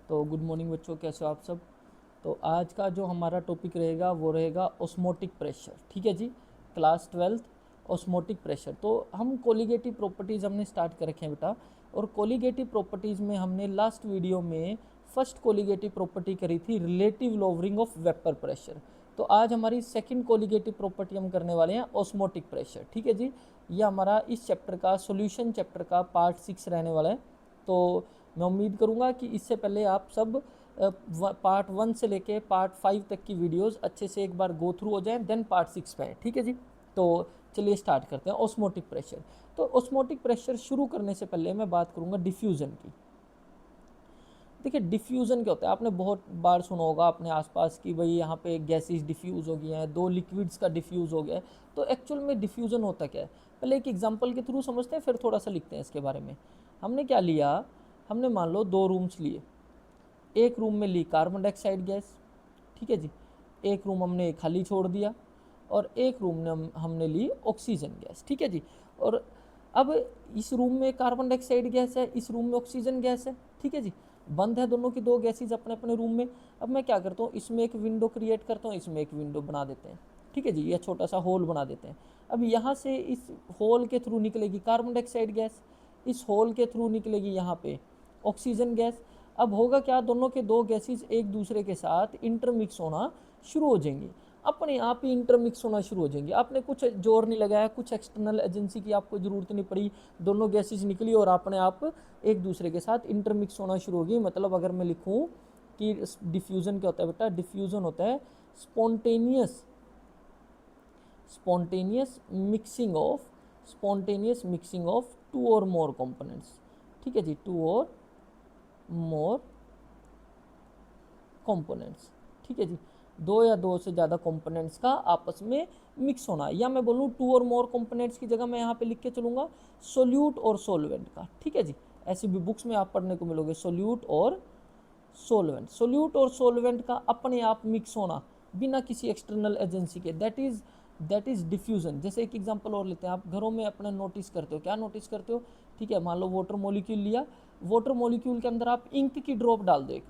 तो good morning बच्चों, कैसे हो आप सब। तो आज का जो हमारा टॉपिक रहेगा वो रहेगा ऑस्मोटिक प्रेशर। ठीक है जी, क्लास 12th ऑस्मोटिक प्रेशर। तो हम कोलिगेटिव प्रॉपर्टीज़ हमने स्टार्ट कर रखे हैं बेटा। और कोलिगेटिव प्रॉपर्टीज़ में हमने लास्ट वीडियो में फर्स्ट कोलिगेटिव प्रॉपर्टी करी थी relative lowering of vapour pressure. तो आज हमारी सेकंड कोलिगेटिव प्रॉपर्टी हम करने वाले हैं ऑस्मोटिक प्रेशर। ठीक है जी, ये हमारा इस चैप्टर का सॉल्यूशन चैप्टर का पार्ट 6 रहने वाला है। तो मैं उम्मीद करूँगा कि इससे पहले आप सब पार्ट 1 से लेके पार्ट 5 तक की वीडियोस अच्छे से एक बार गो थ्रू हो जाएं, देन पार्ट 6 पे आए। ठीक है जी। तो चलिए स्टार्ट करते हैं ऑस्मोटिक प्रेशर। तो ऑस्मोटिक प्रेशर शुरू करने से पहले मैं बात करूँगा डिफ्यूज़न की। देखिए डिफ्यूज़न क्या होता है, आपने बहुत बार सुना होगा अपने आसपास कि भाई यहाँ पे गैसेस डिफ्यूज़ हो गई हैं, दो लिक्विड्स का डिफ्यूज़ हो गया है। तो एक्चुअल में डिफ्यूज़न होता क्या है, पहले एक एग्जांपल के थ्रू समझते हैं, फिर थोड़ा सा लिखते हैं इसके बारे में। हमने क्या लिया, हमने मान लो दो रूम्स लिए। एक रूम में ली कार्बन डाइऑक्साइड गैस, ठीक है जी, एक रूम हमने खाली छोड़ दिया, और एक रूम में हमने ली ऑक्सीजन गैस। ठीक है जी। और अब इस रूम में कार्बन डाइऑक्साइड गैस है, इस रूम में ऑक्सीजन गैस है। ठीक है जी, बंद है दोनों की दो गैसेज अपने अपने रूम में। अब मैं क्या करता हूँ, इसमें एक विंडो क्रिएट करता हूँ, इसमें एक विंडो बना देते हैं। ठीक है जी, यह छोटा सा होल बना देते हैं। अब यहाँ से इस होल के थ्रू निकलेगी कार्बन डाइऑक्साइड गैस, इस होल के थ्रू निकलेगी यहाँ पे ऑक्सीजन गैस। अब होगा क्या, दोनों के दो गैसेज एक दूसरे के साथ इंटरमिक्स होना शुरू हो जाएंगी, अपने आप ही इंटरमिक्स होना शुरू हो जाएंगे। आपने कुछ जोर नहीं लगाया, कुछ एक्सटर्नल एजेंसी की आपको ज़रूरत नहीं पड़ी, दोनों गैसेज निकली और अपने आप एक दूसरे के साथ इंटरमिक्स होना शुरू होगी। मतलब अगर मैं लिखूँ कि डिफ्यूज़न क्या होता है बेटा, डिफ्यूज़न होता है spontaneous spontaneous mixing of spontaneous mixing of two और मोर कंपोनेंट्स। ठीक है जी, टू और मोर कंपोनेंट्स। ठीक है जी, दो या दो से ज़्यादा कंपोनेंट्स का आपस में मिक्स होना, या मैं बोलूँ टू और मोर कंपोनेंट्स की जगह मैं यहाँ पे लिख के चलूँगा सोल्यूट और सोलवेंट का। ठीक है जी, ऐसी भी बुक्स में आप पढ़ने को मिलोगे सोल्यूट और सोलवेंट। सोल्यूट और सोलवेंट का अपने आप मिक्स होना बिना किसी एक्सटर्नल एजेंसी के, दैट इज डिफ्यूजन। जैसे एक एग्जांपल और लेते हैं, आप घरों में अपना नोटिस करते हो, क्या नोटिस करते हो, ठीक है, मान लो वाटर मॉलिक्यूल लिया, वाटर मॉलिक्यूल के अंदर आप इंक की ड्रॉप डाल दो एक।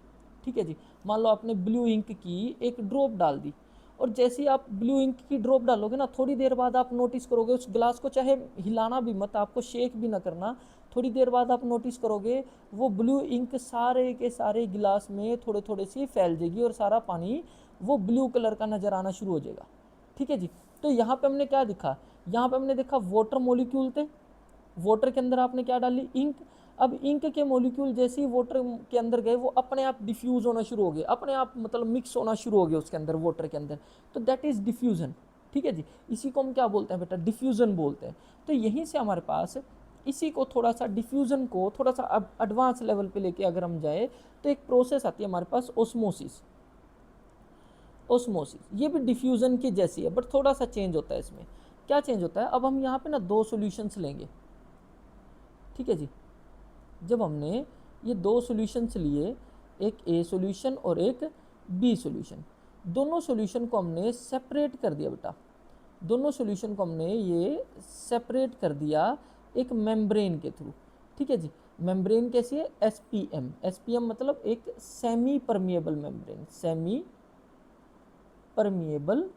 ठीक है जी, मान लो आपने ब्लू इंक की एक ड्रॉप डाल दी, और जैसे ही आप ब्लू इंक की ड्रॉप डालोगे ना, थोड़ी देर बाद आप नोटिस करोगे उस ग्लास को, चाहे हिलाना भी मत, आपको शेक भी ना करना, थोड़ी देर बाद आप नोटिस करोगे वो ब्लू इंक सारे के सारे गिलास में थोड़े थोड़े सी फैल जाएगी और सारा पानी वो ब्लू कलर का नज़र आना शुरू हो जाएगा। ठीक है जी। तो यहाँ पे हमने क्या दिखा, यहाँ पे हमने देखा वाटर मॉलिक्यूल थे, वाटर के अंदर आपने क्या डाली, इंक। अब इंक के मॉलिक्यूल जैसे ही वाटर के अंदर गए वो अपने आप डिफ्यूज होना शुरू हो गए, अपने आप मतलब मिक्स होना शुरू हो गए उसके अंदर, वाटर के अंदर। तो दैट इज डिफ्यूजन। ठीक है जी, इसी को हम क्या बोलते हैं बेटा, डिफ्यूजन बोलते हैं। तो यहीं से हमारे पास इसी को थोड़ा सा डिफ्यूजन को थोड़ा सा एडवांस लेवल पे लेके अगर हम जाए, तो एक प्रोसेस आती है हमारे पास ओस्मोसिस। ओस्मोसिस ये भी डिफ्यूजन की जैसी है, बट थोड़ा सा चेंज होता है इसमें। क्या चेंज होता है, अब हम यहाँ पे ना दो सॉल्यूशंस लेंगे। ठीक है जी, जब हमने ये दो सॉल्यूशंस लिए, एक ए सॉल्यूशन और एक बी सॉल्यूशन, दोनों सॉल्यूशन को हमने सेपरेट कर दिया बेटा, दोनों सॉल्यूशन को हमने ये सेपरेट कर दिया एक मेम्ब्रेन के थ्रू। ठीक है जी, मेम्ब्रेन कैसी है, एसपीएम। एसपीएम मतलब एक semi permeable membrane, semi permeable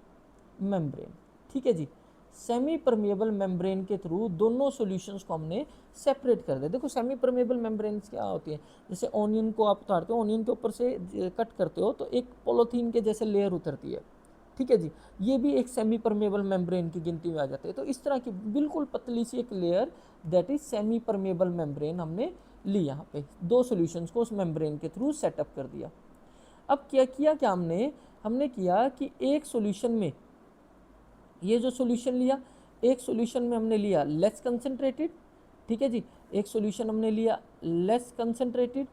membrane. ठीक है जी, सेमी परमिएबल मेम्ब्रेन के थ्रू दोनों सॉल्यूशंस को हमने सेपरेट कर दिया। देखो सेमी परमिएबल मेम्ब्रेन क्या होती है, जैसे ऑनियन को आप उतारते हो, ऑनियन के ऊपर से कट करते हो तो एक पॉलीथीन के जैसे लेयर उतरती है। ठीक है जी, ये भी एक सेमी परमेबल मेम्ब्रेन की गिनती में आ जाते हैं। तो इस तरह की बिल्कुल पतली सी एक layer, that is semi permeable membrane हमने ली, यहाँ पे दो सॉल्यूशंस को उस मेम्ब्रेन के थ्रू सेटअप कर दिया। अब क्या किया, क्या हमने हमने किया कि एक सॉल्यूशन में, ये जो सॉल्यूशन लिया, एक सॉल्यूशन में हमने लिया लेस कंसंट्रेटेड। ठीक है जी, एक सॉल्यूशन हमने लिया लेस कंसंट्रेटेड,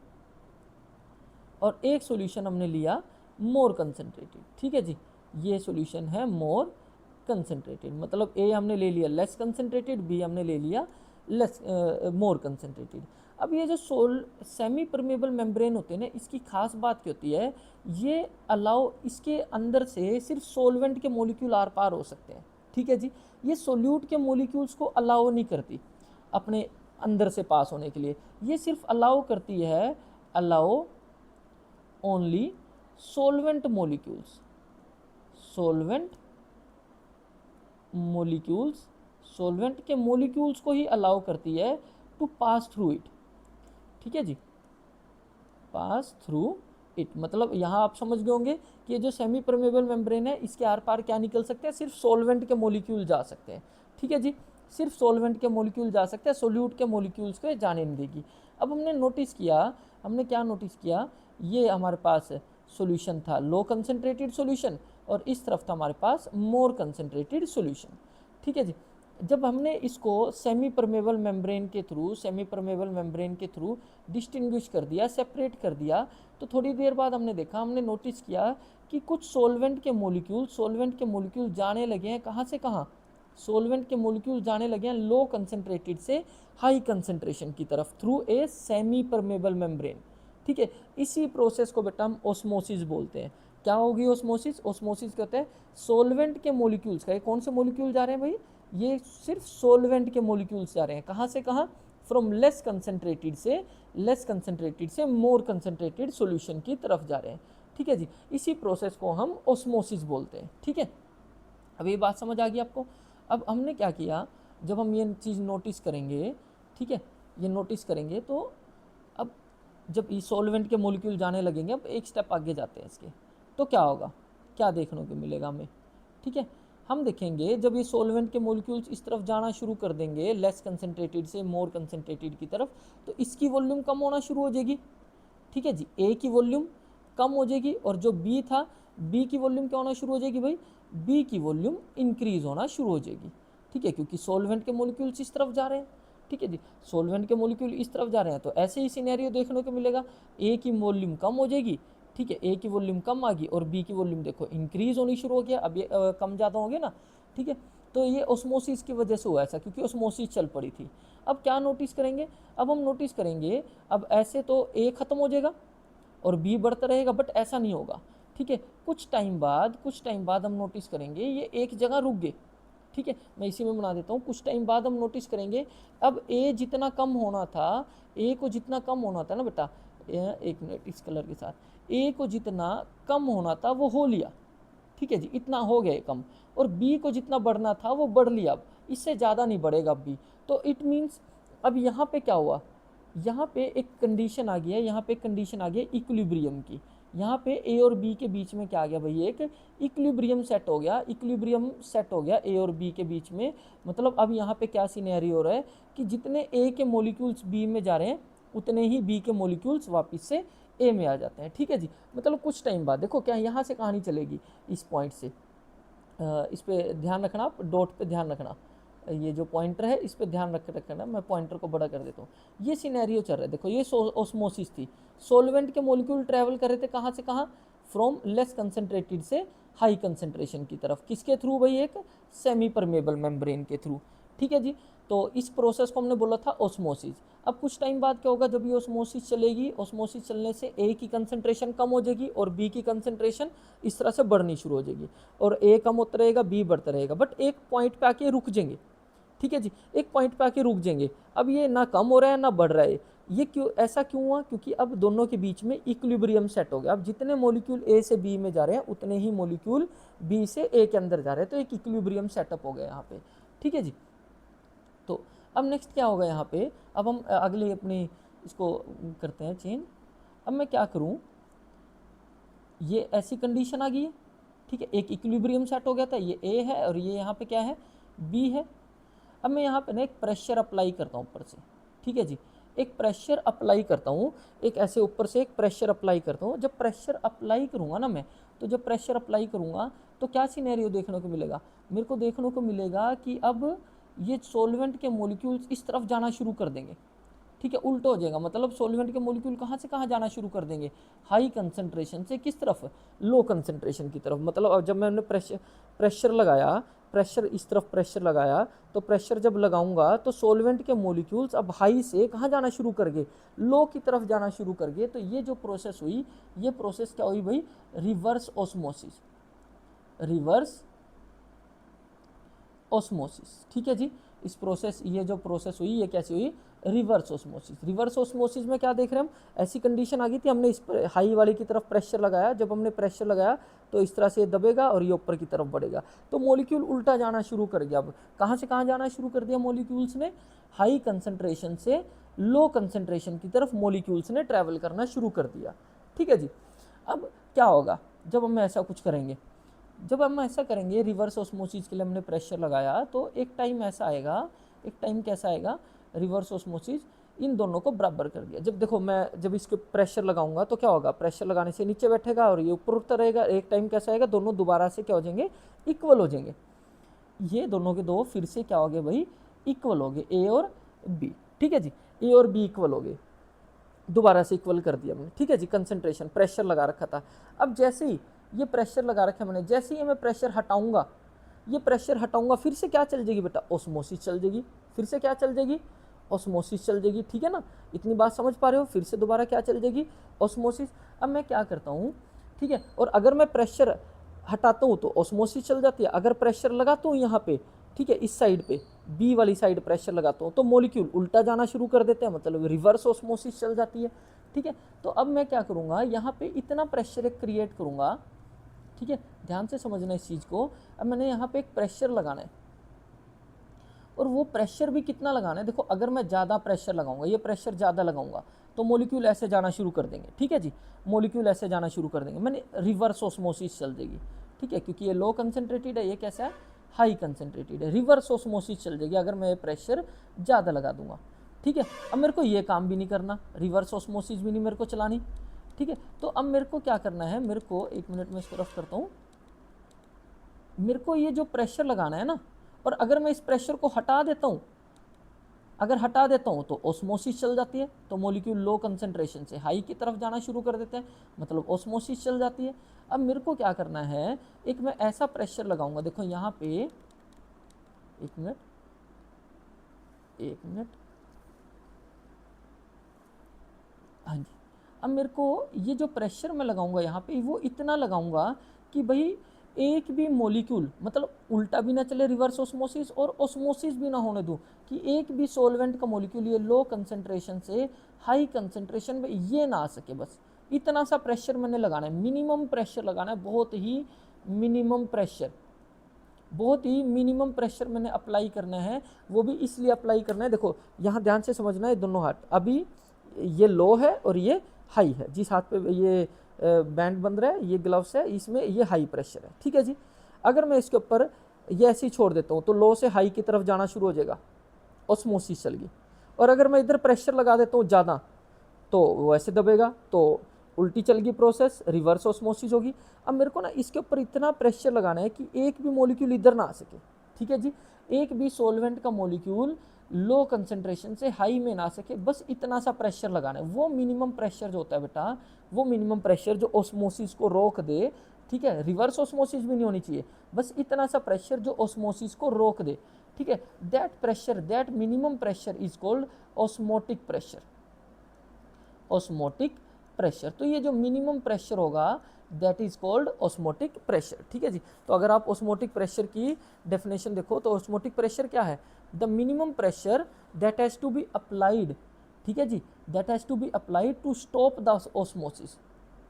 और एक सॉल्यूशन हमने लिया मोर कंसंट्रेटेड। ठीक है जी, ये सॉल्यूशन है मोर कंसंट्रेटेड, मतलब ए हमने ले लिया लेस कंसंट्रेटेड, बी हमने ले लिया लेस मोर कंसंट्रेटेड। अब ये जो सेमी परमेबल मेम्ब्रेन होते हैं ना, इसकी खास बात क्या होती है, ये अलाउ, इसके अंदर से सिर्फ सोलवेंट के मॉलिक्यूल आर पार हो सकते हैं। ठीक है जी, ये सोल्यूट के मॉलिक्यूल्स को अलाउ नहीं करती अपने अंदर से पास होने के लिए, ये सिर्फ अलाउ करती है, allow only solvent molecules, solvent molecules, solvent के मोलिक्यूल्स को ही अलाउ करती है टू पास थ्रू इट। ठीक है जी, पास थ्रू इट, मतलब यहाँ आप समझ गए होंगे कि ये जो सेमी परमेबल मेम्ब्रेन है इसके आर पार क्या निकल सकते हैं, सिर्फ सोलवेंट के मोलिक्यूल जा सकते हैं। ठीक है जी, सिर्फ सोलवेंट के मोलिक्यूल जा सकते हैं, सोल्यूट के मोलिक्यूल्स को जाने नहीं देगी। अब हमने नोटिस किया, हमने क्या नोटिस किया, ये हमारे पास सॉल्यूशन था लो कंसनट्रेटेड सॉल्यूशन और इस तरफ था हमारे पास मोर कंसनट्रेटेड सॉल्यूशन। ठीक है जी, जब हमने इसको सेमी परमेबल मेम्ब्रेन के थ्रू, सेमी परमेबल मेम्ब्रेन के थ्रू डिस्टिंग्विश कर दिया, सेपरेट कर दिया, तो थोड़ी देर बाद हमने देखा, हमने नोटिस किया कि कुछ सोलवेंट के मोलिक्यूल जाने लगे हैं, कहाँ से कहाँ, सोलवेंट के मोलिक्यूल जाने लगे हैं लो कंसनट्रेटेड से हाई कंसनट्रेशन की तरफ through a semi permeable membrane. ठीक है, इसी प्रोसेस को बेटा हम ऑस्मोसिस बोलते हैं। क्या होगी ऑस्मोसिस? ऑस्मोसिस कहते हैं सोलवेंट के मोलिक्यूल्स का, कौन से मोलिक्यूल जा रहे हैं भाई, ये सिर्फ सोलवेंट के मोलिक्यूल्स जा रहे हैं, कहाँ से कहाँ, फ्रॉम लेस कंसनट्रेटेड से मोर कंसनट्रेटेड सॉल्यूशन की तरफ जा रहे हैं। ठीक है जी, इसी प्रोसेस को हम ऑस्मोसिस बोलते हैं। ठीक है, अब ये बात समझ आ गई आपको। अब हमने क्या किया, जब हम ये चीज़ नोटिस करेंगे, ठीक है, ये नोटिस करेंगे तो अब जब ये सॉल्वेंट के मोलिक्यूल जाने लगेंगे, अब एक स्टेप आगे जाते हैं इसके, तो क्या होगा, क्या देखने को मिलेगा हमें। ठीक है, हम देखेंगे जब ये सॉल्वेंट के मोलिक्यूल्स इस तरफ जाना शुरू कर देंगे लेस कंसनट्रेटेड से मोर कंसनट्रेटेड की तरफ, तो इसकी वॉल्यूम कम होना शुरू हो जाएगी। ठीक है जी, ए की वॉल्यूम कम हो जाएगी और जो बी था, बी की वॉल्यूम क्या होना शुरू हो जाएगी भाई, बी की वॉल्यूम इंक्रीज होना शुरू हो जाएगी। ठीक है, क्योंकि सॉल्वेंट के मोलिक्यूल्स इस तरफ जा रहे हैं। ठीक है जी, सॉल्वेंट के मोलिक्यूल इस तरफ जा रहे हैं, तो ऐसे ही सिनेरियो देखने को मिलेगा, ए की वॉल्यूम कम हो जाएगी। ठीक है, ए की वॉल्यूम कम आ गई और बी की वॉल्यूम देखो इंक्रीज होनी शुरू हो गया, अब ये कम ज़्यादा होंगे ना। ठीक है, तो ये ऑस्मोसिस की वजह से हुआ ऐसा, क्योंकि ऑस्मोसिस चल पड़ी थी। अब क्या नोटिस करेंगे, अब हम नोटिस करेंगे, अब ऐसे तो ए खत्म हो जाएगा और बी बढ़ता रहेगा, बट ऐसा नहीं होगा। ठीक है, कुछ टाइम बाद हम नोटिस करेंगे ये एक जगह रुक गए। ठीक है, मैं इसी में बना देता हूँ, कुछ टाइम बाद हम नोटिस करेंगे अब ए जितना कम होना था, ए को जितना कम होना था ना बेटा, एक मिनट इस कलर के साथ, ए को जितना कम होना था वो हो लिया। ठीक है जी, इतना हो गए कम, और बी को जितना बढ़ना था वो बढ़ लिया, अब इससे ज़्यादा नहीं बढ़ेगा अब भी। तो इट मीन्स अब यहाँ पे क्या हुआ, यहाँ पे एक कंडीशन आ गई है, यहाँ पे एक कंडीशन आ गई है इक्विलिब्रियम की। यहाँ पे ए और बी के बीच में क्या आ गया भाई, एक इक्विलिब्रियम सेट हो गया, इक्विलिब्रियम सेट हो गया ए और बी के बीच में। मतलब अब यहाँ पे क्या सिनेरियो हो रहा है कि जितने ए के मोलिक्यूल्स बी में जा रहे हैं उतने ही बी के मोलिक्यूल्स वापस से ए में आ जाते हैं। ठीक है जी, मतलब कुछ टाइम बाद देखो क्या यहाँ से कहानी चलेगी, इस पॉइंट से, इस पे ध्यान रखना, आप डॉट पे ध्यान रखना, ये जो पॉइंटर है इस पे ध्यान रखना, मैं पॉइंटर को बड़ा कर देता हूँ। ये सिनेरियो चल रहा है, देखो ये ऑस्मोसिस थी, सोलवेंट के मॉलिक्यूल ट्रैवल कर रहे थे कहाँ से कहाँ, फ्रॉम लेस कंसनट्रेटेड से हाई कंसनट्रेशन की तरफ, किसके थ्रू भाई, एक सेमी परमेबल मेम्ब्रेन के थ्रू। ठीक है जी, तो इस प्रोसेस को हमने बोला था ऑस्मोसिस। अब कुछ टाइम बाद क्या होगा, जब ये ऑस्मोसिस चलेगी, ऑस्मोसिस चलने से ए की कंसंट्रेशन कम हो जाएगी और बी की कंसंट्रेशन इस तरह से बढ़नी शुरू हो जाएगी, और ए कम होता रहेगा, बी बढ़ता रहेगा, बट एक पॉइंट पे आके रुक जाएंगे। ठीक है जी, एक पॉइंट पे आके रुक जाएंगे। अब ये ना कम हो रहा है ना बढ़ रहा है, ये क्यों, ऐसा क्यों हुआ, क्योंकि अब दोनों के बीच में इक्विलिब्रियम सेट हो गया। अब जितने मॉलिक्यूल ए से बी में जा रहे हैं उतने ही मॉलिक्यूल बी से ए के अंदर जा रहे हैं, तो एक इक्विलिब्रियम सेटअप हो गया यहाँ पे। ठीक है जी, तो अब नेक्स्ट क्या होगा यहाँ पे, अब हम अगले अपनी इसको करते हैं चेंज। अब मैं क्या करूँ, ये ऐसी कंडीशन आ गई है। ठीक है, एक इक्विलिब्रियम सेट हो गया था, ये ए है और ये यहाँ पे क्या है, बी है। अब मैं यहाँ पे ना एक प्रेशर अप्लाई करता हूँ ऊपर से। ठीक है जी, एक प्रेशर अप्लाई करता हूँ, एक ऐसे ऊपर से एक प्रेशर अप्लाई करता हूँ। जब प्रेशर अप्लाई करूँगा ना मैं, तो जब प्रेशर अप्लाई करूँगा तो क्या सिनेरियो देखने को मिलेगा, मेरे को देखने को मिलेगा कि अब ये सॉल्वेंट के मॉलिक्यूल्स इस तरफ जाना शुरू कर देंगे। ठीक है, उल्टा हो जाएगा, मतलब सॉल्वेंट के मॉलिक्यूल कहाँ से कहाँ जाना शुरू कर देंगे, हाई कंसंट्रेशन से किस तरफ, लो कंसंट्रेशन की तरफ। मतलब अब जब मैंने प्रेशर लगाया, प्रेशर इस तरफ प्रेशर लगाया, तो प्रेशर जब लगाऊंगा तो सॉल्वेंट के मॉलिक्यूल्स अब हाई से कहाँ जाना शुरू कर गए, लो की तरफ जाना शुरू कर गए। तो ये जो प्रोसेस हुई, ये प्रोसेस क्या हुई भाई, रिवर्स ऑस्मोसिस, रिवर्स ऑस्मोसिस। ठीक है जी, इस प्रोसेस, ये जो प्रोसेस हुई ये कैसी हुई, रिवर्स ऑस्मोसिस। रिवर्स ऑस्मोसिस में क्या देख रहे हैं हम, ऐसी कंडीशन आ गई थी, हमने इस पर हाई वाले की तरफ प्रेशर लगाया, जब हमने प्रेशर लगाया तो इस तरह से ये दबेगा और ये ऊपर की तरफ बढ़ेगा, तो मॉलिक्यूल उल्टा जाना शुरू कर गया। अब कहाँ से कहाँ जाना शुरू कर दिया मॉलिक्यूल्स ने, हाई कंसंट्रेशन से लो कंसंट्रेशन की तरफ मॉलिक्यूल्स ने ट्रैवल करना शुरू कर दिया। ठीक है जी। अब क्या होगा जब हम ऐसा कुछ करेंगे, जब हम ऐसा करेंगे रिवर्स ऑस्मोसिस के लिए हमने प्रेशर लगाया, तो एक टाइम ऐसा आएगा, एक टाइम कैसा आएगा, रिवर्स ऑस्मोसिस इन दोनों को बराबर कर दिया। जब देखो मैं जब इसके प्रेशर लगाऊंगा तो क्या होगा, प्रेशर लगाने से नीचे बैठेगा और ये ऊपर उठता रहेगा, एक टाइम कैसा आएगा, दोनों दोबारा से क्या हो जाएंगे, इक्वल हो जाएंगे। ये दोनों के दो फिर से क्या हो गए भाई, इक्वल हो गए, ए और बी। ठीक है जी, ए और बी इक्वल हो गए, दोबारा से इक्वल कर दिया हमने। ठीक है जी, कंसंट्रेशन प्रेशर लगा रखा था। अब जैसे ही ये प्रेशर लगा रखा है मैंने, जैसे ही मैं प्रेशर हटाऊंगा, ये प्रेशर हटाऊंगा, फिर से क्या चल जाएगी बेटा, ऑस्मोसिस चल जाएगी। फिर से क्या चल जाएगी, ऑस्मोसिस चल जाएगी। ठीक है ना, इतनी बात समझ पा रहे हो, फिर से दोबारा क्या चल जाएगी, ऑस्मोसिस। अब मैं क्या करता हूँ, ठीक है, और अगर मैं प्रेशर हटाता हूँ तो ऑस्मोसिस चल जाती है, अगर प्रेशर लगाता हूँ यहाँ पे, ठीक है, इस साइड पे बी वाली साइड प्रेशर लगाता हूँ तो मॉलिक्यूल उल्टा जाना शुरू कर देते हैं, मतलब रिवर्स ऑस्मोसिस चल जाती है। ठीक है, तो अब मैं क्या करूँगा, यहाँ पे इतना प्रेशर एक क्रिएट करूँगा। ठीक है, ध्यान से समझना इस चीज़ को। अब मैंने यहाँ पे एक प्रेशर लगाना है, और वो प्रेशर भी कितना लगाना है, देखो अगर मैं ज़्यादा प्रेशर लगाऊंगा, ये प्रेशर ज़्यादा लगाऊंगा तो मॉलिक्यूल ऐसे जाना शुरू कर देंगे। ठीक है जी, मॉलिक्यूल ऐसे जाना शुरू कर देंगे, मैंने रिवर्स ऑस्मोसिस चल जाएगी। ठीक है, क्योंकि ये लो कंसनट्रेटेड है, ये कैसा है, हाई कंसनट्रेटेड है, रिवर्स ऑस्मोसिस चल जाएगी अगर मैं ये प्रेशर ज़्यादा लगा दूंगा। ठीक है, अब मेरे को ये काम भी नहीं करना, रिवर्स ऑस्मोसिस भी नहीं मेरे को चलानी। ठीक है, तो अब मेरे को क्या करना है, मेरे को एक मिनट में इसको रफ करता हूँ। मेरे को ये जो प्रेशर लगाना है ना, और अगर मैं इस प्रेशर को हटा देता हूँ, अगर हटा देता हूँ तो ऑस्मोसिस चल जाती है, तो मॉलिक्यूल लो कंसंट्रेशन से हाई की तरफ जाना शुरू कर देते हैं, मतलब ऑस्मोसिस चल जाती है। अब मेरे को क्या करना है, एक मैं ऐसा प्रेशर लगाऊंगा, देखो यहाँ पे, एक मिनट, एक मिनट, हाँ जी। अब मेरे को ये जो प्रेशर मैं लगाऊंगा यहाँ पे, वो इतना लगाऊंगा कि भाई एक भी मॉलिक्यूल, मतलब उल्टा भी ना चले रिवर्स ऑस्मोसिस, और ऑस्मोसिस भी ना होने दूं, कि एक भी सॉल्वेंट का मॉलिक्यूल ये लो कंसंट्रेशन से हाई कंसंट्रेशन में ये ना आ सके। बस इतना सा प्रेशर मैंने लगाना है, मिनिमम प्रेशर लगाना है, बहुत ही मिनिमम प्रेशर, बहुत ही मिनिमम प्रेशर मैंने अप्लाई करना है। वो भी इसलिए अप्लाई करना है, देखो यहाँ ध्यान से समझना है, दोनों हाथ अभी ये लो है और ये हाई है, जिस हाथ पे ये बैंड बंध रहा है, ये ग्लव्स है, इसमें ये हाई प्रेशर है। ठीक है जी, अगर मैं इसके ऊपर ये ऐसे ही छोड़ देता हूँ तो लो से हाई की तरफ जाना शुरू हो जाएगा, ऑस्मोसिस चल गई। और अगर मैं इधर प्रेशर लगा देता हूँ ज़्यादा तो वो ऐसे दबेगा, तो उल्टी चल गई प्रोसेस, रिवर्स ऑस्मोसिस होगी। अब मेरे को ना इसके ऊपर इतना प्रेशर लगाना है कि एक भी मॉलिक्यूल इधर ना आ सके। ठीक है जी, एक भी सॉल्वेंट का मॉलिक्यूल लो कंसंट्रेशन से हाई में ना सके, बस इतना सा प्रेशर लगाना है। वो मिनिमम प्रेशर जो होता है बेटा, वो मिनिमम प्रेशर जो ऑस्मोसिस को रोक दे। ठीक है, रिवर्स ऑस्मोसिस भी नहीं होनी चाहिए, बस इतना सा प्रेशर जो ऑस्मोसिस को रोक दे। ठीक है, that pressure, that minimum pressure is called osmotic pressure, osmotic pressure. तो ये जो मिनिमम प्रेशर होगा that is called osmotic pressure. ठीक है जी, तो अगर आप ऑस्मोटिक प्रेशर की डेफिनेशन देखो तो ऑस्मोटिक प्रेशर क्या है, the minimum pressure that has to be applied. ठीक है जी, that has to be applied to stop the osmosis.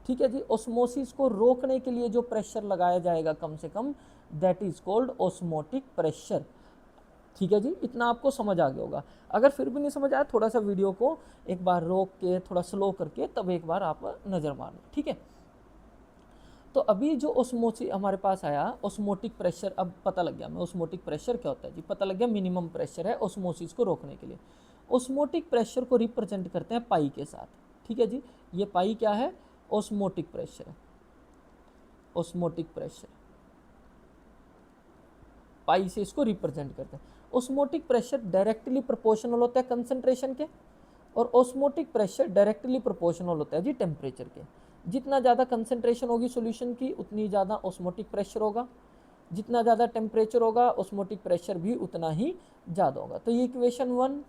ठीक है जी, ऑस्मोसिस को रोकने के लिए जो प्रेशर लगाया जाएगा कम से कम, that is called osmotic pressure. ठीक है जी, इतना आपको समझ आ गया होगा। अगर फिर भी नहीं समझ आया, थोड़ा सा वीडियो को एक बार रोक के थोड़ा स्लो करके तब एक बार आप नज़र मारना। ठीक है, तो अभी जो ऑस्मोसिस हमारे पास आया, ऑस्मोटिक प्रेशर, अब पता लग गया हमें ऑस्मोटिक प्रेशर क्या होता है जी, पता लग गया मिनिमम प्रेशर है ऑस्मोसिस को रोकने के लिए। ऑस्मोटिक प्रेशर को रिप्रेजेंट करते हैं पाई के साथ। ठीक है जी, ये पाई क्या है, ऑस्मोटिक प्रेशर है, ऑस्मोटिक प्रेशर, पाई से इसको रिप्रेजेंट करते हैं। ऑस्मोटिक प्रेशर डायरेक्टली प्रोपोर्शनल होता है कंसंट्रेशन के, और ऑस्मोटिक प्रेशर डायरेक्टली प्रोपोर्शनल होता है जी टेम्परेचर के। जितना ज़्यादा कंसंट्रेशन होगी सॉल्यूशन की, उतनी ज़्यादा ऑस्मोटिक प्रेशर होगा, जितना ज़्यादा टेम्परेचर होगा ऑस्मोटिक प्रेशर भी उतना ही ज़्यादा होगा। तो ये इक्वेशन 1,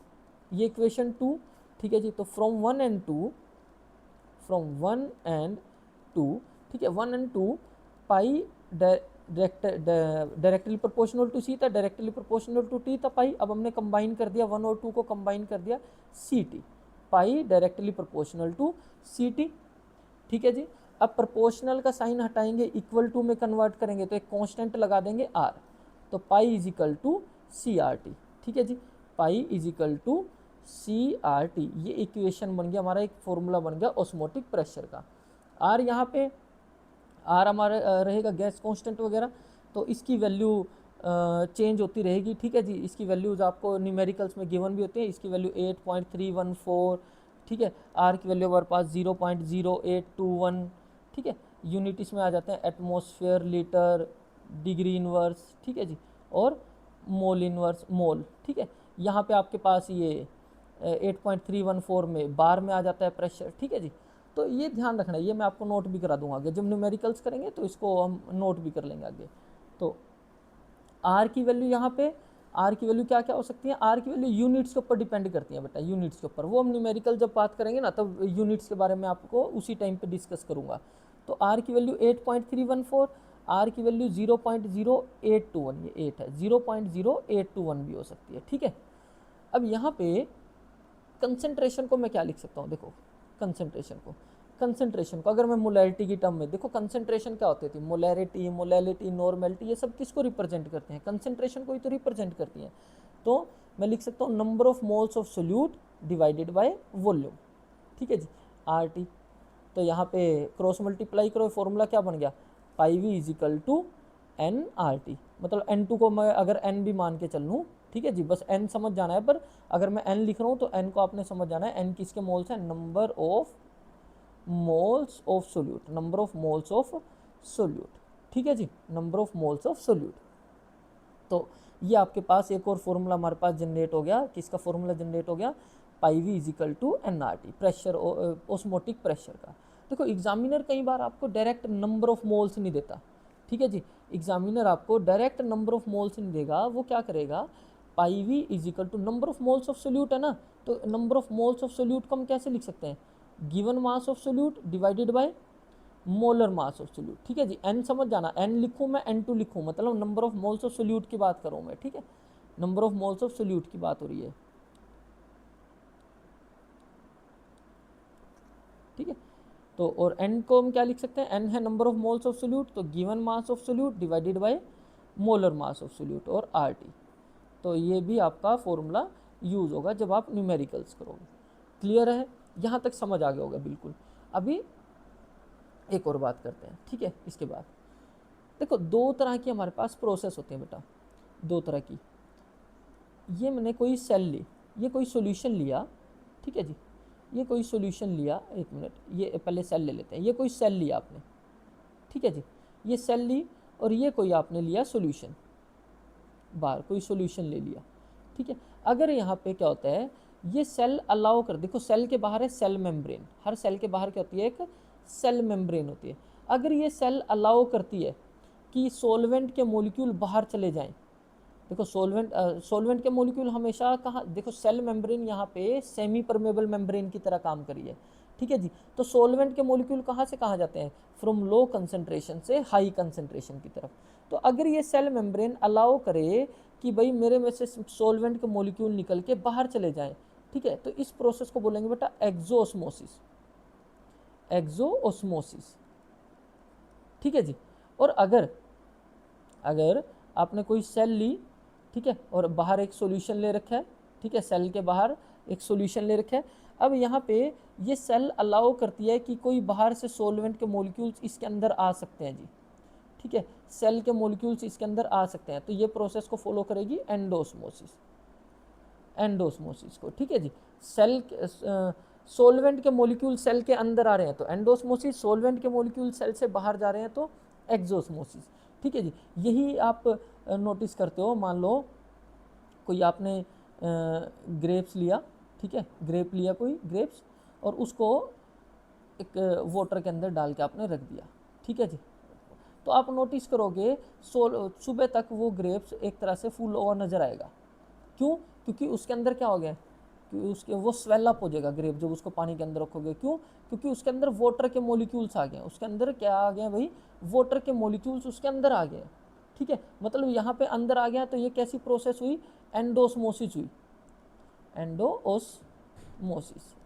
ये इक्वेशन 2। ठीक है जी, तो फ्रॉम 1 एंड 2, फ्रॉम 1 एंड 2, ठीक है, 1 and 2 pi directly proportional to C था, डायरेक्टली प्रोपोर्शनल टू टी था पाई। अब हमने कंबाइन कर दिया 1 और 2 को कंबाइन कर दिया C T, pi directly proportional to C T. ठीक है जी। अब प्रोपोर्शनल का साइन हटाएंगे, इक्वल टू में कन्वर्ट करेंगे तो एक कांस्टेंट लगा देंगे आर, तो pi is equal to C R T. ठीक है जी, pi is equal to C R T. ये इक्वेशन बन गया हमारा, एक फॉर्मूला बन गया ऑस्मोटिक प्रेशर का। आर यहाँ पे आर हमारा रहेगा गैस कांस्टेंट वगैरह, तो इसकी वैल्यू चेंज होती रहेगी। ठीक है जी, इसकी वैल्यूज़ आपको न्यूमेरिकल्स में गिवन भी होती है। इसकी वैल्यू 8.314, ठीक है। आर की वैल्यू हमारे पास 0.0821, ठीक है। यूनिट इसमें आ जाते हैं एटमॉस्फेयर, लीटर, डिग्री इनवर्स, ठीक है जी, और मोल इनवर्स, मोल। ठीक है, यहाँ पे आपके पास ये 8.314 में बार में आ जाता है प्रेशर। ठीक है जी, तो ये ध्यान रखना है, ये मैं आपको नोट भी करा दूंगा आगे जब न्यूमेरिकल्स करेंगे, तो इसको हम नोट भी कर लेंगे आगे। तो आर की वैल्यू यहाँ पे, आर की वैल्यू क्या क्या हो सकती है, आर की वैल्यू यूनिट्स के ऊपर डिपेंड करती है बेटा, यूनिट्स के ऊपर। वो हम न्यूमेरिकल जब बात करेंगे ना, तब यूनिट्स के बारे में आपको उसी टाइम पे डिस्कस करूंगा। तो आर की वैल्यू 8.314, आर की वैल्यू 0.0821, ये 8 है, 0.0821 भी हो सकती है। ठीक है, अब यहाँ पे कंसंट्रेशन को मैं क्या लिख सकता हूँ, देखो कंसंट्रेशन को अगर मैं मोलैरिटी की टर्म में, देखो कंसंट्रेशन क्या होती थी, मोलैरिटी, मोलैलिटी, नॉर्मेलिटी, ये सब किसको रिप्रेजेंट करते हैं, कंसंट्रेशन को ही तो रिप्रेजेंट करती हैं। तो मैं लिख सकता हूँ number of moles of solute divided by volume. ठीक है जी, आर टी। तो यहाँ पे क्रॉस मल्टीप्लाई करो, फॉर्मूला क्या बन गया, pi V is equal to n R T. मतलब एन टू को मैं अगर एन भी मान के चल लूँ, ठीक है जी, बस एन समझ जाना है, पर अगर मैं एन लिख रहा हूँ तो एन को आपने समझ जाना है, एन किसके मोल्स है, number of moles of solute, number of moles of solute. ठीक है जी, number of moles of solute. तो ये आपके पास एक और फॉर्मूला हमारे पास जनरेट हो गया, किसका फॉर्मूला जनरेट हो गया, pi V is equal to n R T, pressure, osmotic pressure का। देखो एग्जामिनर कई बार आपको डायरेक्ट नंबर ऑफ मोल्स नहीं देता। ठीक है जी, एग्जामिनर आपको डायरेक्ट नंबर ऑफ मोल्स नहीं देगा, वो क्या करेगा, pi V is equal to number of moles of solute है ना, तो number of moles of solute को हम कैसे लिख सकते हैं, given mass of solute divided by molar mass of solute. ठीक है जी, एन समझ जाना, एन लिखूँ मैं एन टू लिखूँ, मतलब number of moles of solute की बात करूँ मैं। ठीक है, number of moles of solute की बात हो रही है। ठीक है, तो और एन को हम क्या लिख सकते हैं, एन है number of moles of solute, तो given mass of solute divided by molar mass of solute, और आर टी। तो ये भी आपका फॉर्मूला यूज होगा जब आप न्यूमेरिकल्स करोगे। क्लियर है, यहाँ तक समझ आ गया होगा बिल्कुल। अभी एक और बात करते हैं, ठीक है। इसके बाद देखो दो तरह की हमारे पास प्रोसेस होती है बेटा, दो तरह की। ये मैंने कोई सेल ली, ये कोई सॉल्यूशन लिया, ठीक है जी, ये कोई सॉल्यूशन लिया, एक मिनट, ये पहले सेल ले लेते हैं। ये कोई सेल लिया आपने, ठीक है जी, ये सेल ली, और ये कोई आपने लिया सॉल्यूशन, बाहर कोई सॉल्यूशन ले लिया। ठीक है, अगर यहाँ पे क्या होता है, ये सेल अलाउ कर, देखो सेल के बाहर है सेल मेम्ब्रेन, हर सेल के बाहर क्या होती है, एक सेल मेम्ब्रेन होती है। अगर ये सेल अलाउ करती है कि सॉल्वेंट के मॉलिक्यूल बाहर चले जाएं, देखो सॉल्वेंट के मॉलिक्यूल हमेशा कहाँ, देखो सेल मेम्ब्रेन यहाँ पे सेमी परमेबल मेम्ब्रेन की तरह काम करी है। ठीक है जी, तो सॉल्वेंट के मॉलिक्यूल कहाँ से कहाँ जाते हैं, फ्रॉम लो कंसंट्रेशन से हाई कंसंट्रेशन की तरफ। तो अगर ये सेल मेम्ब्रेन अलाउ करे कि भाई मेरे में से सॉल्वेंट के मॉलिक्यूल निकल के बाहर चले जाएं, ठीक है, तो इस प्रोसेस को बोलेंगे बेटा एक्सोऑस्मोसिस, एक्सोऑस्मोसिस। ठीक है जी, और अगर अगर आपने कोई सेल ली, ठीक है, और बाहर एक सॉल्यूशन ले रखा है, ठीक है, सेल के बाहर एक सॉल्यूशन ले रखा है। अब यहाँ पे ये सेल अलाउ करती है कि कोई बाहर से सॉल्वेंट के मॉलिक्यूल्स इसके अंदर आ सकते हैं जी, ठीक है, सेल के मॉलिक्यूल्स इसके अंदर आ सकते हैं, तो ये प्रोसेस को फॉलो करेगी एंडोस्मोसिस, एंडोस्मोसिस को। ठीक है जी, सेल सॉल्वेंट के मॉलिक्यूल सेल के अंदर आ रहे हैं तो एंडोस्मोसिस, सॉल्वेंट के मॉलिक्यूल सेल से बाहर जा रहे हैं तो एक्सोस्मोसिस। ठीक है जी, यही आप नोटिस करते हो, मान लो कोई आपने ग्रेप्स लिया, ठीक है, ग्रेप लिया कोई ग्रेप्स, और उसको एक वाटर के अंदर डाल के आपने रख दिया, ठीक है जी, तो आप नोटिस करोगे सुबह तक वो ग्रेप्स एक तरह से फूल हुआ नजर आएगा। क्यों, क्योंकि उसके अंदर क्या हो गया, कि उसके वो स्वेल अप हो जाएगा ग्रेप जब उसको पानी के अंदर रखोगे। क्यों? क्योंकि उसके अंदर वाटर के मॉलिक्यूल्स आ गए हैं। उसके अंदर क्या आ गया भाई? वाटर के मॉलिक्यूल्स उसके अंदर आ गए। ठीक है, मतलब यहाँ पे अंदर आ गया। तो ये कैसी प्रोसेस हुई? एंडोस्मोसिस हुई।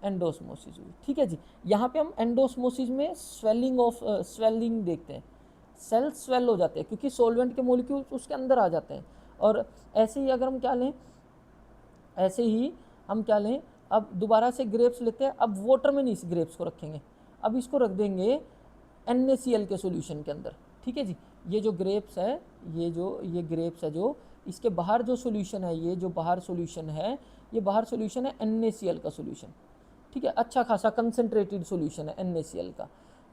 एंडोस्मोसिस हुई। ठीक है जी। यहाँ पे हम एंडोस्मोसिस में स्वेलिंग देखते हैं। सेल्स स्वेल हो जाते हैं क्योंकि सॉल्वेंट के मॉलिक्यूल्स उसके अंदर आ जाते हैं। और ऐसे ही अगर हम क्या लें, अब दोबारा से ग्रेप्स लेते हैं। अब वाटर में नहीं इस ग्रेप्स को रखेंगे, अब इसको रख देंगे NaCl के सॉल्यूशन के अंदर। ठीक है जी। ये जो ग्रेप्स है, ये ग्रेप्स है जो इसके बाहर जो सॉल्यूशन है, ये जो बाहर सॉल्यूशन है, ये बाहर सॉल्यूशन है NaCl का सॉल्यूशन। ठीक है, अच्छा खासा कंसनट्रेटेड सॉल्यूशन है NaCl का।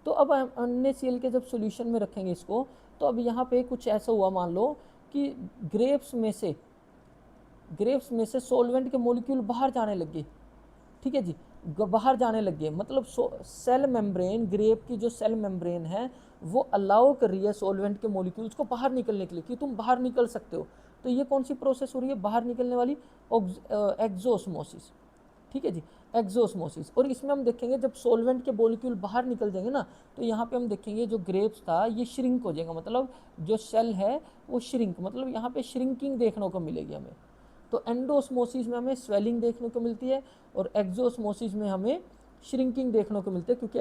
तो अब NaCl के जब सॉल्यूशन में रखेंगे इसको, तो अब यहाँ पे कुछ ऐसा हुआ, मान लो कि ग्रेप्स में से सॉल्वेंट के मॉलिक्यूल बाहर जाने लग गए। ठीक है जी, बाहर जाने लग गए, मतलब सेल मेम्ब्रेन, ग्रेप की जो सेल मेम्ब्रेन है वो अलाउ कर रही है सॉल्वेंट के मॉलिक्यूल्स को बाहर निकलने के लिए कि तुम बाहर निकल सकते हो। तो ये कौन सी प्रोसेस हो रही है? बाहर निकलने वाली एक्सोस्मोसिस। ठीक है जी, एक्सोस्मोसिस। और इसमें हम देखेंगे जब सॉल्वेंट के मॉलिक्यूल बाहर निकल जाएंगे ना, तो यहाँ पे हम देखेंगे जो ग्रेप्स था ये श्रिंक हो जाएगा, मतलब जो सेल है वो श्रिंक, मतलब यहाँ पे श्रिंकिंग देखने को मिलेगी हमें। तो एंडोस्मोसिस में हमें स्वेलिंग देखने को मिलती है और एक्सोस्मोसिस में हमें श्रिंकिंग देखने को मिलती है, क्योंकि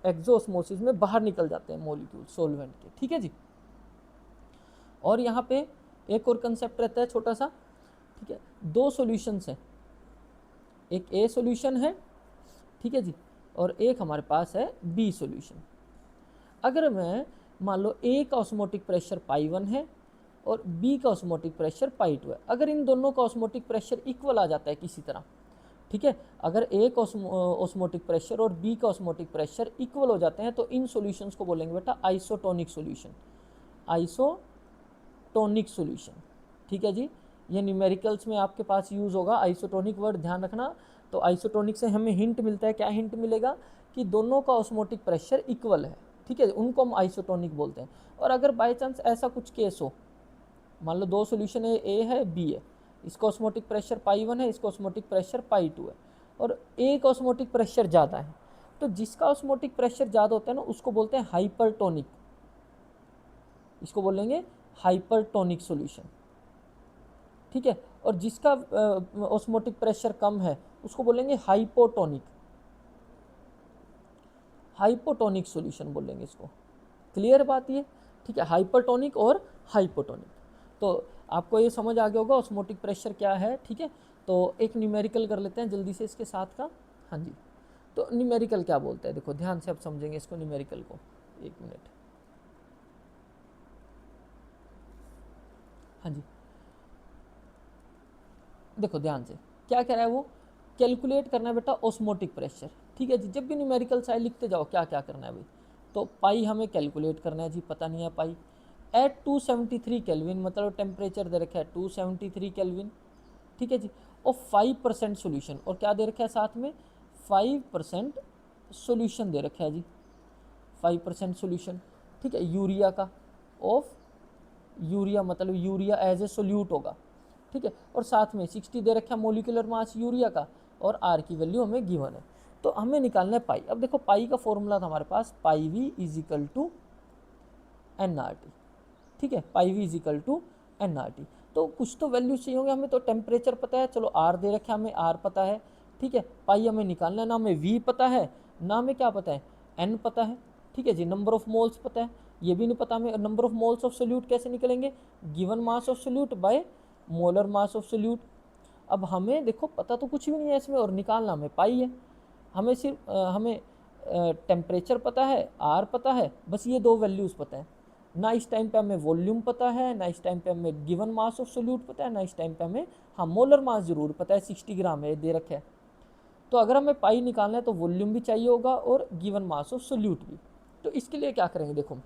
एक्सोस्मोसिस में बाहर निकल जाते हैं मॉलिक्यूल सॉल्वेंट के। ठीक है जी। और यहाँ पे एक और कंसेप्ट रहता है छोटा सा। ठीक है, दो सॉल्यूशंस हैं, एक A सॉल्यूशन है, ठीक है जी, और एक हमारे पास है B सॉल्यूशन। अगर मैं मान लो A का ऑस्मोटिक प्रेशर पाई 1 है और B का ऑस्मोटिक प्रेशर पाई 2 है, अगर इन दोनों का ऑस्मोटिक प्रेशर इक्वल आ जाता है किसी तरह, ठीक है, अगर A का ऑस्मोटिक प्रेशर और B का ऑस्मोटिक प्रेशर इक्वल हो जाते हैं तो इन सॉल्यूशंस को बोलेंगे बेटा आइसोटोनिक सॉल्यूशन। Isotonic solution. ठीक है जी, ये न्यूमेरिकल्स में आपके पास यूज़ होगा आइसोटोनिक वर्ड, ध्यान रखना। तो आइसोटोनिक से हमें हिंट मिलता है, क्या हिंट मिलेगा? कि दोनों का ऑस्मोटिक प्रेशर इक्वल है। ठीक है, उनको हम आइसोटोनिक बोलते हैं। और अगर बाई चांस ऐसा कुछ केस हो, मान लो दो सॉल्यूशन है, A है B है, इसका ऑस्मोटिक प्रेशर पाई 1 है, इसका ऑस्मोटिक प्रेशर पाई 2 है, और A का ऑस्मोटिक प्रेशर ज़्यादा है, तो जिसका ऑस्मोटिक प्रेशर ज़्यादा होता है ना उसको बोलते हैं हाइपरटोनिक, इसको बोलेंगे हाइपरटोनिक सॉल्यूशन। ठीक है, और जिसका ऑस्मोटिक प्रेशर कम है उसको बोलेंगे हाइपोटोनिक, हाइपोटोनिक सॉल्यूशन बोलेंगे इसको। क्लियर बात ये? ठीक है, हाइपरटोनिक और हाइपोटोनिक। तो आपको ये समझ आ गया होगा ऑस्मोटिक प्रेशर क्या है। ठीक है, तो एक न्यूमेरिकल कर लेते हैं जल्दी से इसके साथ का। हाँ जी, तो न्यूमेरिकल क्या बोलते हैं, देखो ध्यान से आप समझेंगे इसको न्यूमेरिकल को। एक मिनट। हाँ जी, देखो ध्यान से क्या कह रहा है वो, कैलकुलेट करना है बेटा ऑस्मोटिक प्रेशर। ठीक है जी, जब भी न्यूमेरिकल साइड लिखते जाओ क्या क्या करना है भाई, तो पाई हमें कैलकुलेट करना है जी, पता नहीं है पाई एट 273 केल्विन, मतलब टेम्परेचर दे रखा है 273 केल्विन। ठीक है जी, और 5% सोल्यूशन, और क्या दे रखा है साथ में 5% सोल्यूशन दे रखा है जी, 5% सोल्यूशन। ठीक है, यूरिया का, ऑफ यूरिया, मतलब यूरिया एज ए सोल्यूट होगा। ठीक है, और साथ में 60 दे रखा है मोलिकुलर मास यूरिया का, और आर की वैल्यू हमें गिवन है। तो हमें निकालना है पाई। अब देखो पाई का फॉर्मूला था हमारे पास, pi V is equal to NRT। ठीक है, pi V is equal to NRT। तो कुछ तो वैल्यू चाहिए होंगे हमें, तो टेम्परेचर पता है, चलो आर दे रखे हमें, आर पता है। ठीक है, पाई हमें निकालना है, ना हमें वी पता है, ना हमें क्या पता है, एन पता है। ठीक है जी, नंबर ऑफ मोल्स पता है, ये भी नहीं पता हमें। Number of moles of solute कैसे निकलेंगे? Given mass of solute bye molar mass of solute. अब हमें देखो पता तो कुछ भी नहीं है इसमें, और निकालना हमें पाई है। हमें सिर्फ हमें टेम्परेचर पता है, आर पता है, बस ये दो वैल्यूज़ पता है। ना इस टाइम पे हमें वॉल्यूम पता है, ना इस टाइम पे हमें गिवन मास ऑफ सोल्यूट पता है, ना इस टाइम पे हमें, हाँ मोलर मास जरूर पता है, 60 ग्राम है दे रखा है। तो अगर हमें पाई निकालना है तो वॉल्यूम भी चाहिए होगा और गिवन मास ऑफ सोल्यूट भी। तो इसके लिए क्या करेंगे, देखो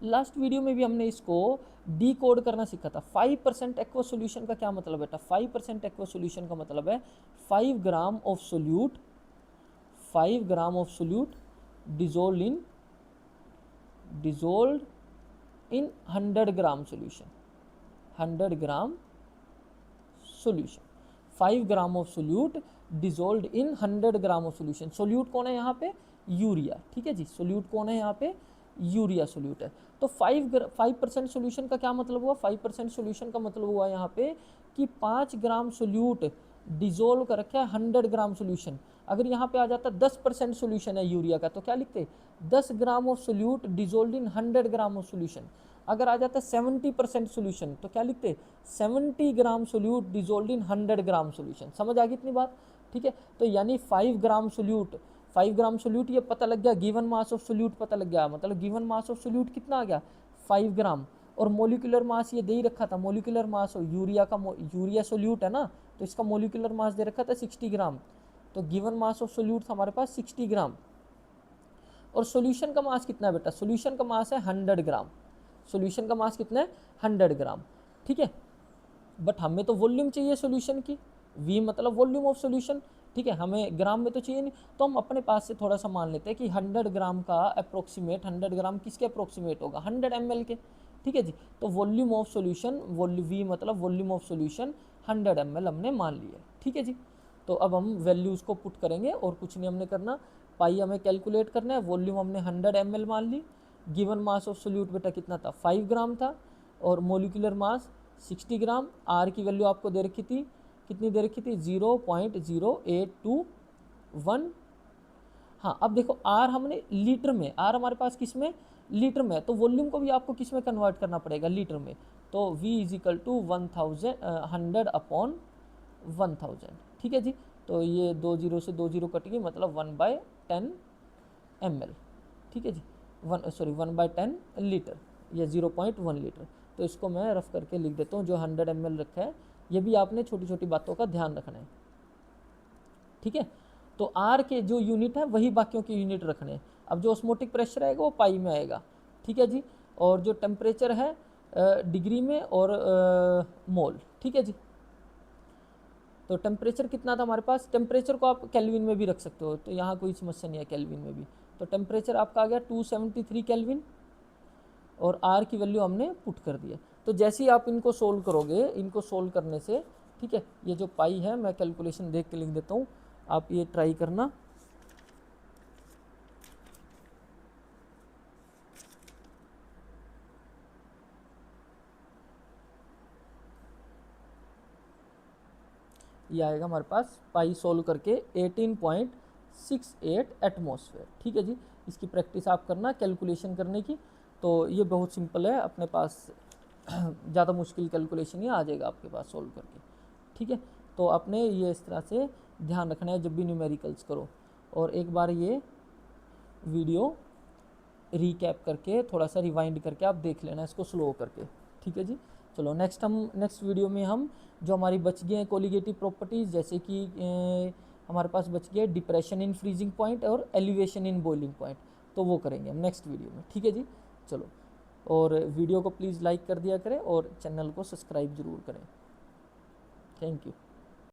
लास्ट वीडियो में भी हमने इसको डी कोड करना सीखा था। 5% एक्वा सोल्यूशन का क्या मतलब बेटा, 5% एक्वा सोल्यूशन का मतलब है 5 ग्राम of solute, 5 gram of solute dissolve in 100 gram solution, 100 gram solution. 5 gram of solute dissolve in 100 gram of solution. Solute कौन है यहाँ पे? यूरिया। ठीक है जी, सोल्यूट कौन है यहाँ पे? यूरिया सोल्यूट है। तो 5% सोल्यूशन का क्या मतलब हुआ? 5% सोल्यूशन का मतलब हुआ यहाँ पे कि 5 ग्राम सोल्यूट डिजोल्व कर रखा है 100 ग्राम सोल्यूशन। अगर यहाँ पे आ जाता 10% सोल्यूशन है यूरिया का, तो क्या लिखते? 10 gram of solute dissolve in 100 gram of solution. अगर आ जाता 70% सोल्यूशन, तो क्या लिखते? 70 gram solute dissolve in 100 gram solution. समझ आ गई इतनी बात? ठीक है, तो यानी 5 ग्राम सोल्यूट, 5 ग्राम सोल्यूट ये पता लग गया, गिवन मास ऑफ सोल्यूट पता लग गया, मतलब गिवन मास ऑफ सोल्यूट कितना आ गया? 5 ग्राम। और मोलिकुलर मास ये दे ही रखा था, मोलिकुलर मास यूरिया का, यूरिया सोल्यूट है ना, तो इसका मोलिकुलर मास दे रखा था 60 ग्राम। तो गिवन मास ऑफ सोल्यूट हमारे पास 60 ग्राम। और सॉल्यूशन का मास कितना है बेटा? सॉल्यूशन का मास है 100 ग्राम। सॉल्यूशन का मास कितना है? 100 ग्राम। ठीक है, बट हमें तो वॉल्यूम चाहिए सॉल्यूशन की, V मतलब वॉल्यूम ऑफ सॉल्यूशन। ठीक है, हमें ग्राम में तो चाहिए नहीं, तो हम अपने पास से थोड़ा सा मान लेते हैं कि 100 ग्राम का अप्रोक्सीमेट, 100 ग्राम किसके अप्रोक्सीमेट होगा? 100 ml के। ठीक है जी, तो वॉल्यूम ऑफ सॉल्यूशन, V मतलब वॉल्यूम ऑफ सॉल्यूशन 100 ml हमने मान लिया। ठीक है जी, तो अब हम वैल्यूज़ को पुट करेंगे और कुछ नहीं हमने करना, पाई हमें कैलकुलेट करना है, वॉल्यूम हमने 100 ml मान ली, गिवन मास ऑफ सोल्यूट बेटा कितना था? 5 ग्राम था, और मोलिकुलर मास 60 ग्राम। आर की वैल्यू आपको दे रखी थी, कितनी दे रखी थी? 0.0821। हाँ, अब देखो आर हमने लीटर में, आर हमारे पास किस में? लीटर में, तो वॉल्यूम को भी आपको किस में कन्वर्ट करना पड़ेगा? लीटर में। तो V इज इक्वल टू 100/1000। ठीक है जी, तो ये 2 0 से 2 0 कट गई, मतलब 1/10 ml। ठीक है जी, 1/10 लीटर, या 0.1 लीटर। तो इसको मैं रफ करके लिख देता हूँ, जो 100 ml रखा है। ये भी आपने छोटी छोटी बातों का ध्यान रखना है। ठीक है, तो आर के जो यूनिट है वही बाकियों के यूनिट रखने हैं। अब जो ऑस्मोटिक प्रेशर आएगा वो पाई में आएगा। ठीक है जी, और जो टेम्परेचर है डिग्री में और मोल। ठीक है जी, तो टेम्परेचर कितना था हमारे पास? टेम्परेचर को आप केल्विन में भी रख सकते हो, तो यहाँ कोई समस्या नहीं है केल्विन में भी। तो टेम्परेचर आपका आ गया 273 केल्विन, और आर की वैल्यू हमने पुट कर दी है। तो जैसे ही आप इनको सोल्व करोगे, इनको सोल्व करने से, ठीक है, ये जो पाई है मैं कैलकुलेशन देख के लिख देता हूँ, आप ये ट्राई करना। ये आएगा हमारे पास पाई सोल्व करके 18.68 एटमॉस्फेयर। ठीक है जी, इसकी प्रैक्टिस आप करना कैलकुलेशन करने की। तो ये बहुत सिंपल है, अपने पास ज़्यादा मुश्किल कैलकुलेशन ही आ जाएगा आपके पास सोल्व करके। ठीक है, तो आपने ये इस तरह से ध्यान रखना है जब भी न्यूमेरिकल्स करो। और एक बार ये वीडियो रीकैप करके, थोड़ा सा रिवाइंड करके आप देख लेना इसको स्लो करके। ठीक है जी, चलो नेक्स्ट वीडियो में हम जो हमारी बच गए हैं कोलिगेटिव प्रॉपर्टीज़, जैसे कि हमारे पास बच गया डिप्रेशन इन फ्रीजिंग पॉइंट और एलिवेशन इन बॉइलिंग पॉइंट, तो वो करेंगे हम नेक्स्ट वीडियो में। ठीक है जी, चलो, और वीडियो को प्लीज़ लाइक कर दिया करें और चैनल को सब्सक्राइब ज़रूर करें। Thank you.